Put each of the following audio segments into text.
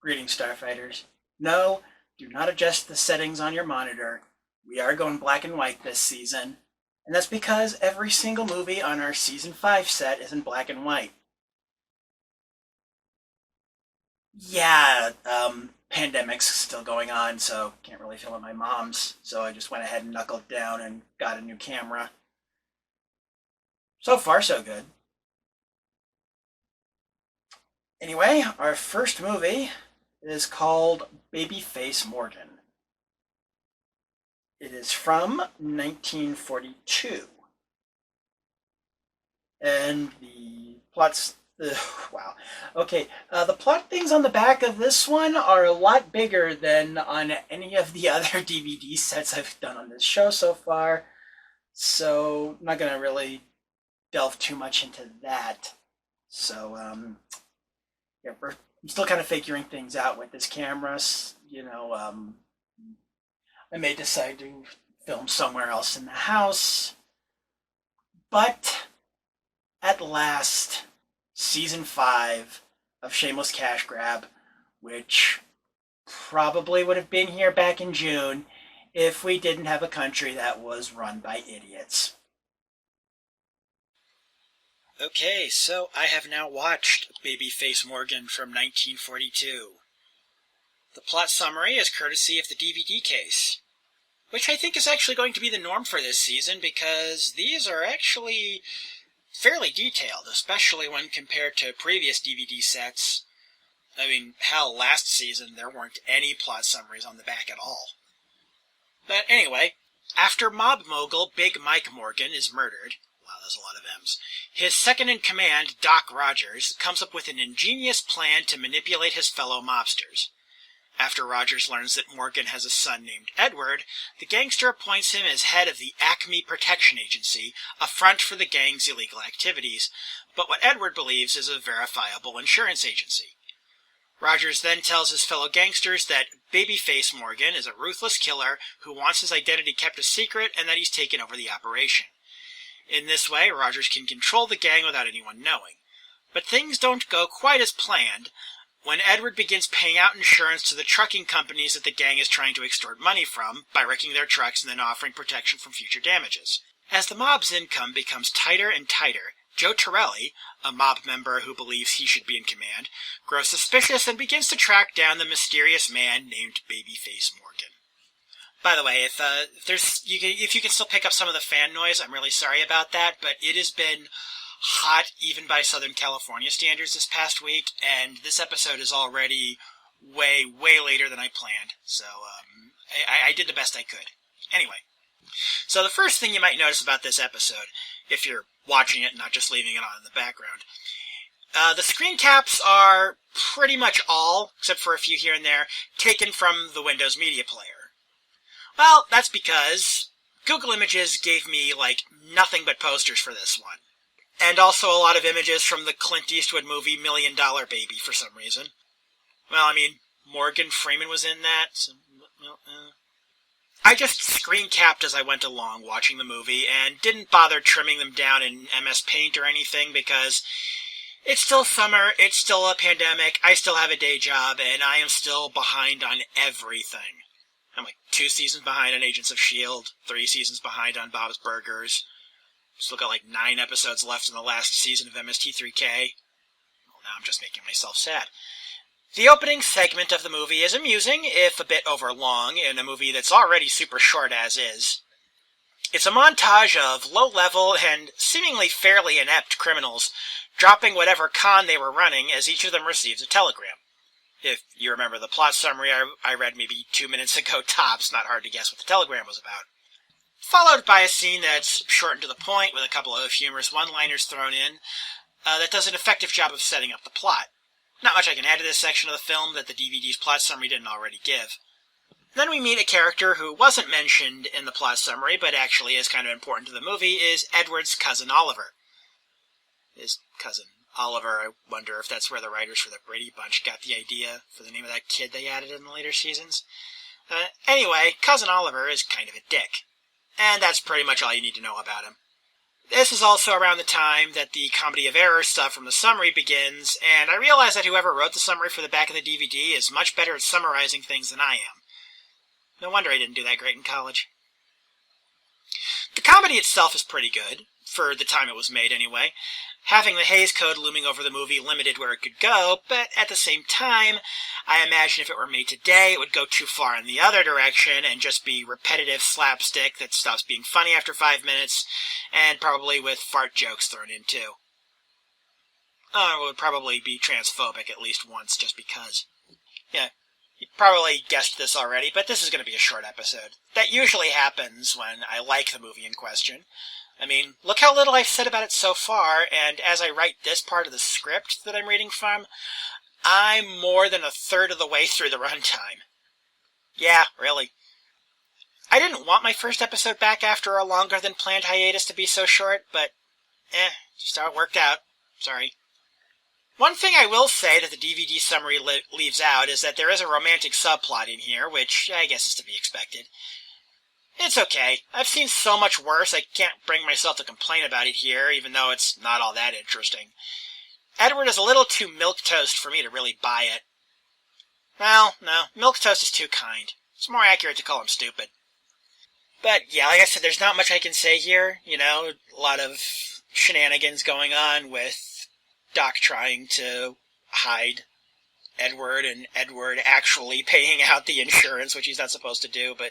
Greetings, Starfighters. No, do not adjust the settings on your monitor. We are going black and white this season, and that's because every single movie on our Season 5 set is in black and white. Yeah, pandemic's still going on, so can't really film at my mom's, so I just went ahead and knuckled down and got a new camera. So far, so good. Anyway, our first movie is called Babyface Morgan. It is from 1942. And the plot's. Wow. Okay, the plot things on the back of this one are a lot bigger than on any of the other DVD sets I've done on this show so far. So I'm not going to really delve too much into that. So, yeah, I'm still kind of figuring things out with this camera. I may decide to film somewhere else in the house. But at last, Season 5 of Shameless Cashgrab, which probably would have been here back in June if we didn't have a country that was run by idiots. Okay, so I have now watched Babyface Morgan from 1942. The plot summary is courtesy of the DVD case, which I think is actually going to be the norm for this season because these are actually fairly detailed, especially when compared to previous DVD sets. I mean, hell, last season there weren't any plot summaries on the back at all. But anyway, after mob mogul Big Mike Morgan is murdered, wow, that's a lot of M's, his second-in-command, Doc Rogers, comes up with an ingenious plan to manipulate his fellow mobsters. After Rogers learns that Morgan has a son named Edward, the gangster appoints him as head of the Acme Protection Agency, a front for the gang's illegal activities, but what Edward believes is a verifiable insurance agency. Rogers then tells his fellow gangsters that Babyface Morgan is a ruthless killer who wants his identity kept a secret and that he's taken over the operation. In this way, Rogers can control the gang without anyone knowing. But things don't go quite as planned when Edward begins paying out insurance to the trucking companies that the gang is trying to extort money from by wrecking their trucks and then offering protection from future damages. As the mob's income becomes tighter and tighter, Joe Torelli, a mob member who believes he should be in command, grows suspicious and begins to track down the mysterious man named Babyface Morgan. By the way, if you can still pick up some of the fan noise, I'm really sorry about that, but it has been hot even by Southern California standards this past week, and this episode is already way later than I planned, so I did the best I could. Anyway, so the first thing you might notice about this episode, if you're watching it, not just leaving it on in the background, the screen caps are pretty much all, except for a few here and there, taken from the Windows Media Player. Well, that's because Google Images gave me, nothing but posters for this one. And also a lot of images from the Clint Eastwood movie $1 Million Baby for some reason. Well, I mean, Morgan Freeman was in that. So, I just screen capped as I went along watching the movie and didn't bother trimming them down in MS Paint or anything because it's still summer, it's still a pandemic, I still have a day job, and I am still behind on everything. I'm 2 seasons behind on Agents of S.H.I.E.L.D., 3 seasons behind on Bob's Burgers. Still got 9 episodes left in the last season of MST3K. Well, now I'm just making myself sad. The opening segment of the movie is amusing, if a bit overlong, in a movie that's already super short as is. It's a montage of low-level and seemingly fairly inept criminals dropping whatever con they were running as each of them receives a telegram. If you remember the plot summary I read maybe 2 minutes ago tops, not hard to guess what the telegram was about. Followed by a scene that's short and to the point with a couple of humorous one-liners thrown in that does an effective job of setting up the plot. Not much I can add to this section of the film that the DVD's plot summary didn't already give. Then we meet a character who wasn't mentioned in the plot summary, but actually is kind of important to the movie, is Edward's cousin Oliver. His cousin Oliver, I wonder if that's where the writers for the Brady Bunch got the idea for the name of that kid they added in the later seasons. Anyway, cousin Oliver is kind of a dick. And that's pretty much all you need to know about him. This is also around the time that the comedy of errors stuff from the summary begins, and I realize that whoever wrote the summary for the back of the DVD is much better at summarizing things than I am. No wonder I didn't do that great in college. The comedy itself is pretty good, for the time it was made anyway. Having the Hays Code looming over the movie limited where it could go, but at the same time, I imagine if it were made today, it would go too far in the other direction and just be repetitive slapstick that stops being funny after 5 minutes, and probably with fart jokes thrown in too. It would probably be transphobic at least once, just because. Yeah, you probably guessed this already, but this is going to be a short episode. That usually happens when I like the movie in question. I mean, look how little I've said about it so far, and as I write this part of the script that I'm reading from, I'm more than a third of the way through the runtime. Yeah, really. I didn't want my first episode back after a longer than planned hiatus to be so short, but just how it worked out. Sorry. One thing I will say that the DVD summary leaves out is that there is a romantic subplot in here, which I guess is to be expected. It's okay. I've seen so much worse I can't bring myself to complain about it here, even though it's not all that interesting. Edward is a little too milquetoast for me to really buy it. Well, no, milquetoast is too kind. It's more accurate to call him stupid. But yeah, like I said, there's not much I can say here. You know, a lot of shenanigans going on with Doc trying to hide Edward, and Edward actually paying out the insurance, which he's not supposed to do, but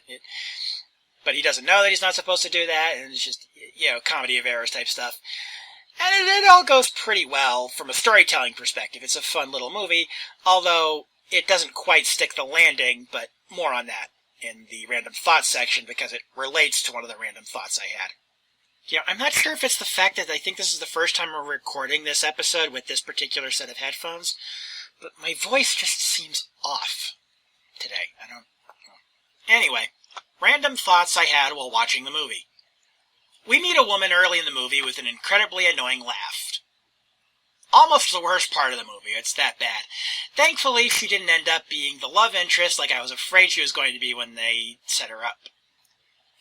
he doesn't know that he's not supposed to do that, and it's just, comedy of errors type stuff. And it all goes pretty well from a storytelling perspective. It's a fun little movie, although it doesn't quite stick the landing, but more on that in the random thoughts section, because it relates to one of the random thoughts I had. I'm not sure if it's the fact that I think this is the first time we're recording this episode with this particular set of headphones, but my voice just seems off today. I don't know. Anyway, random thoughts I had while watching the movie. We meet a woman early in the movie with an incredibly annoying laugh. Almost the worst part of the movie, it's that bad. Thankfully, she didn't end up being the love interest like I was afraid she was going to be when they set her up.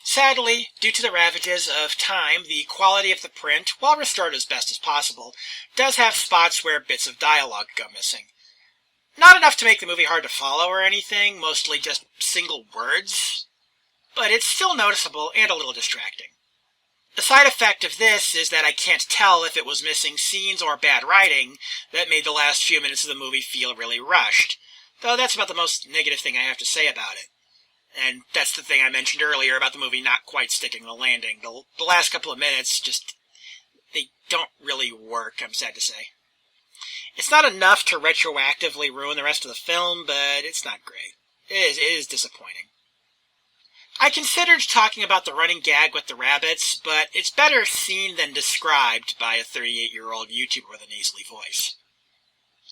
Sadly, due to the ravages of time, the quality of the print, while restored as best as possible, does have spots where bits of dialogue go missing. Not enough to make the movie hard to follow or anything, mostly just single words, but it's still noticeable and a little distracting. The side effect of this is that I can't tell if it was missing scenes or bad writing that made the last few minutes of the movie feel really rushed, though that's about the most negative thing I have to say about it. And that's the thing I mentioned earlier about the movie not quite sticking the landing. The last couple of minutes they don't really work, I'm sad to say. It's not enough to retroactively ruin the rest of the film, but it's not great. It is disappointing. I considered talking about the running gag with the rabbits, but it's better seen than described by a 38-year-old YouTuber with a nasally voice.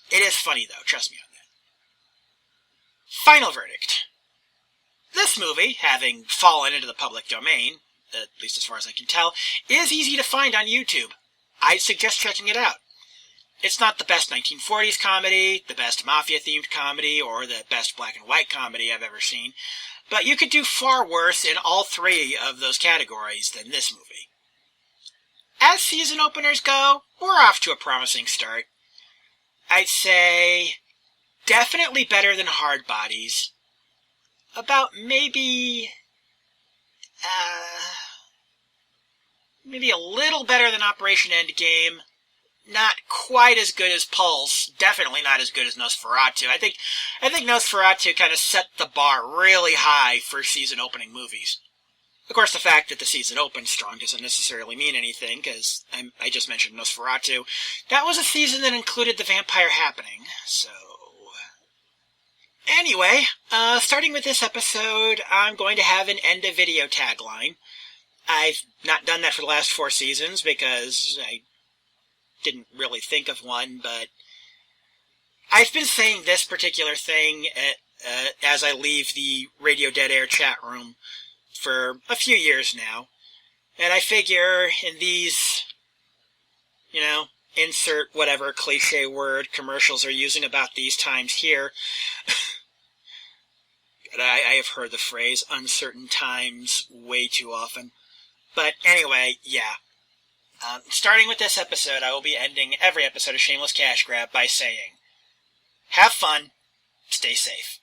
It is funny, though, trust me on that. Final verdict. This movie, having fallen into the public domain, at least as far as I can tell, is easy to find on YouTube. I'd suggest checking it out. It's not the best 1940s comedy, the best mafia-themed comedy, or the best black and white comedy I've ever seen, but you could do far worse in all three of those categories than this movie. As season openers go, we're off to a promising start. I'd say definitely better than Hard Bodies. About maybe a little better than Operation Endgame. Not quite as good as Pulse. Definitely not as good as Nosferatu. I think Nosferatu kind of set the bar really high for season opening movies. Of course, the fact that the season opened strong doesn't necessarily mean anything, because I just mentioned Nosferatu. That was a season that included the vampire happening, so... Anyway, starting with this episode, I'm going to have an end-of-video tagline. I've not done that for the last 4 seasons, because I didn't really think of one, but I've been saying this particular thing as I leave the Radio Dead Air chat room for a few years now, and I figure in these, insert whatever cliche word commercials are using about these times here, I have heard the phrase uncertain times way too often, but anyway, yeah. Starting with this episode, I will be ending every episode of Shameless Cashgrab by saying, have fun, stay safe.